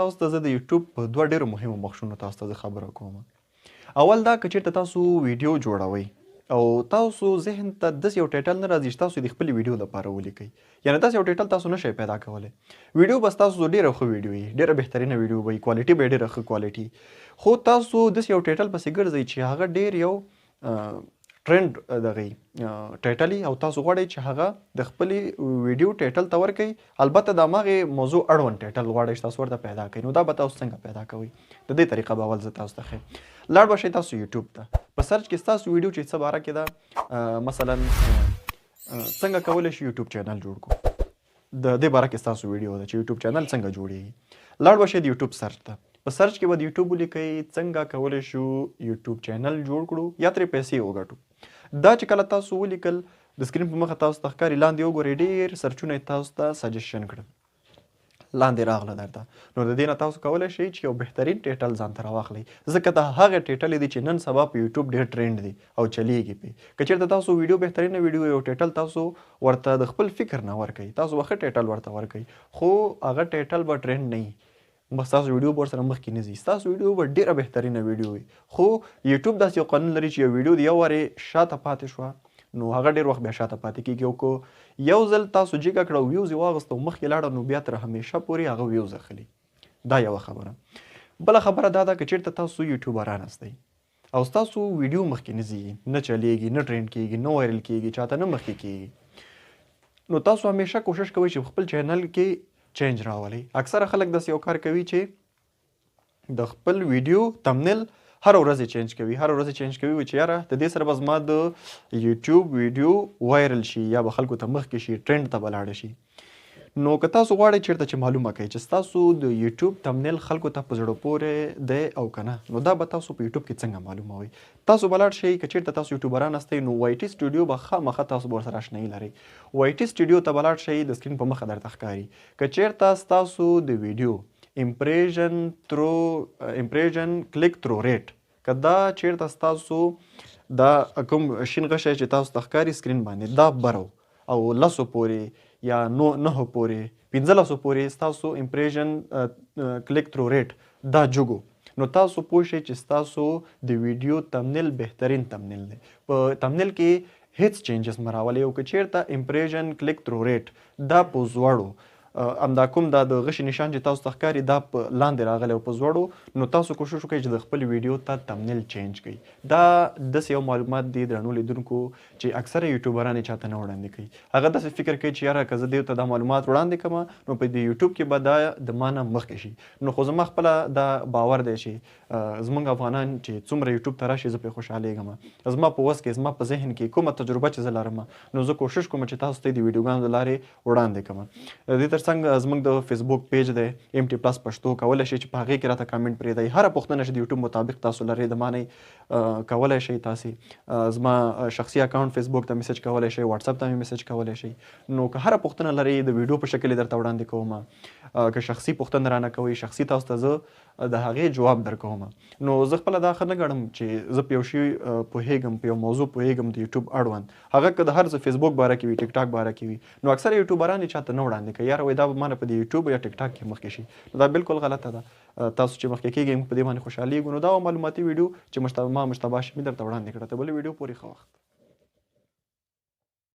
تاسو ته زه د یوټیوب په دوه ډېرو مهمو بخشونو تاسو ته زه خبره کوم. اول دا که چېرته تاسو ویډیو جوړوئ او تاسو ذهن ته داسې یو ټایټل نه راځي چې تاسو د خپلې ویډیو لپاره ولیکئ، یعنې داسې یو ټایټل تاسو نشئ پیدا کولی. ویډیو به ستاسو ډېره ښه ویډیو وي، ډېره بهترینه ویډیو به وي، کوالټي به یې ډېره ښه کوالټي، خو تاسو داسې یو ټایټل پسې ګرځئ چې هغه ډېر یو ټرند دغه ټایټل او تاسو غواړئ چې هغه د خپلې ویډیو ټایټل ته ورکئ، البته د هماغې موضوع اړوند ټایټل غواړئ چې تاسو ورته پیدا کړئ، نو دا به تاسو څنګه پیدا کوئ؟ د دې طریقه به اول زه تاسو ته ښیم. لاړ به شئ تاسو یوټیوب ته، په سرچ کې ستاسو ویډیو چې څه باره کې ده، مثلا څنګه کولی شو یوټیوب چینل جوړ کړو، د دې باره کې ستاسو ویډیو ده چې یوټیوب چینل څنګه جوړیږي. لاړ به شئ د یوټیوب سرچ ته، په سرچ کې به د یوټیوب ولیکئ څنګه کولی شو یوټیوب چینل جوړ کړو یا ترې پیسې وګټو. دا چې کله تاسو ولیکل د سکرین په مخه تاسو ته ښکاري، لاندې وګورئ ډېر سرچونه یې تاسو ته سجیشن کړل، لاندې راغله درته، نو د دې نه تاسو کولی شئ چې یو بهترین ټایټل ځان ته راواخلئ، ځکه دا هغه ټایټل دی چې نن سبا په یوټیوب ډېر ټرینډ دی او چلیږي پې. که چېرته تاسو ویډیو بهترینه ویډیو یو ټایټل تاسو ورته د خپل فکر نه ورکوئ، تاسو به ښه ټایټل ورته ورکوئ، خو هغه ټایټل به ټرینډ نه وي، ستاسو ویډیو به ورسره مخکې نه ځي، ستاسو ویډیو به ډېره بهترینه ویډیو وي، خو یوټیوب داسې یو قانون لري چې یو ویډیو د یو وارې شاته پاتې شوه نو هغه ډېر وخت بیا شاته پاتې کېږي، او که یو ځل تاسو جګه کړه او ویوز یې واغسته او مخکې لاړه نو بیا تر همیشه پورې هغه ویوز اخلي. دا یوه خبره. بله خبره دا ده که چېرته تاسو یوټیوبران هستئ او ستاسو ویډیو مخکې نه ځي، نه چلیږي، نه ټرینډ کېږي، نه وایرل کېږي، چاته نه مخکې کېږي، نو تاسو همیشه کوشش کوئ چې خپل چینل کې چینج راولئ. اکثره خلک داسې یو کار کوي چې د خپل ویډیو تمنیل هر ورځ چینج کوي، هر ورځ چینج کوي، چې یاره د دې سره به زما د یوټیوب ویډیو وایرل شي یا به خلکو ته مخکې شي، ټرینډ ته به لاړه شي. نو که تاسو غواړئ چېرته چې معلومه کړئ چې ستاسو د یوټیوب تمنیل خلکو ته په زړه پورې دی او که نه، نو دا به تاسو په یوټیوب کې څنګه معلوموئ؟ تاسو به لاړ شئ، که چېرته تاسو یوټیوبران هستئ نو وای ټي سټوډیو به خامخا تاسو به ورسره اشنایي لرئ. وای ټي سټوډیو ته به لاړ شئ، د سکرین په مخه درته ښکاري. که چېرته ستاسو د ویډیو امپریژن کلیک تھرو ریټ، که دا چېرته ستاسو دا کوم شین غشی چې تاسو ته ښکاري سکرین باندې دا برو او 10 پورې یا 9 پورې 15 پورې ستاسو امپریژن کلیک تھرو ریټ دا جوګو، نو تاسو پوه شئ چې ستاسو د ویډیو تمنیل بهترین تمنیل دی. په تمنیل کې هیڅ چینجز مه راولئ، او که چېرته امپریژن کلیک تھرو ریټ دا په زوړو همدا کوم دا د غشي نشان چې تاسو ته ښکاري دا په لاندې راغلی او په زوړو، نو تاسو کوشش وکړئ چې د خپل ویډیو ته تمنیل چینج کړئ. دا داسې یو معلومات دی درنو لیدونکو چې اکثره یوټیوبران یې چاته نه وړاندې کوي. هغه داسې فکر کوي چې یاره که زه دې ته دا معلومات وړاندې کړم نو په دې یوټیوب کې به دا د ما نه مخکې شي. نو خو زما خپله دا باور دی چې زموږ افغانان چې څومره یوټیوب ته راشي زه پرې خوشحالېږم. زما په وس کې، زما په ذهن کې کومه تجربه چې زه لرم نو زه کوشش کوم چې تاسو ته د ویډیوګانو د لارې وړاندې کړم. د دې تر څنګ زموږ د فیسبوک پیج دی MT پلس پښتو، کولی شئ چې په هغې کې راته کامنټ پرېږدئ. هره پوښتنه چې د یوټیوب مطابق تاسو لرئ د ما نه کولی شئ. تاسې زما شخصي اکاونټ فیسبوک ته میسج کولی شئ، واتساپ ته مې میسج کولی شئ. نو که هره پوښتنه لرئ د ویډیو په شکل یې درته وړاندې کوم، که شخصي پوښتنه رانه کوئ شخصي تاسو ته زه د هغې جواب درکوم. نو زه خپله دا ښه نه ګڼم چې زه په یو شي پوهېږم، په یو موضوع پوهېږم د یوټیوب اړوند، هغه که د هر څه فیسبوک باره کې وي، ټیک ټاک باره کې وي، نو اکثره یوټیوبران یې چاته نه وړاندې کوي، یاره وایي دا به ما نه په د یوټیوب یا ټیک ټاک کې مخکې شي. نو دا بالکل غلطه ده. تاسو چې مخکې کېږئ موږ په دې باندې خوشحالېږو. نو دا معلوماتي ویډیو چې ما مجتبی هاشمي درته وړاندې کړه. ته بلې ویډیو پورې ښه وخت.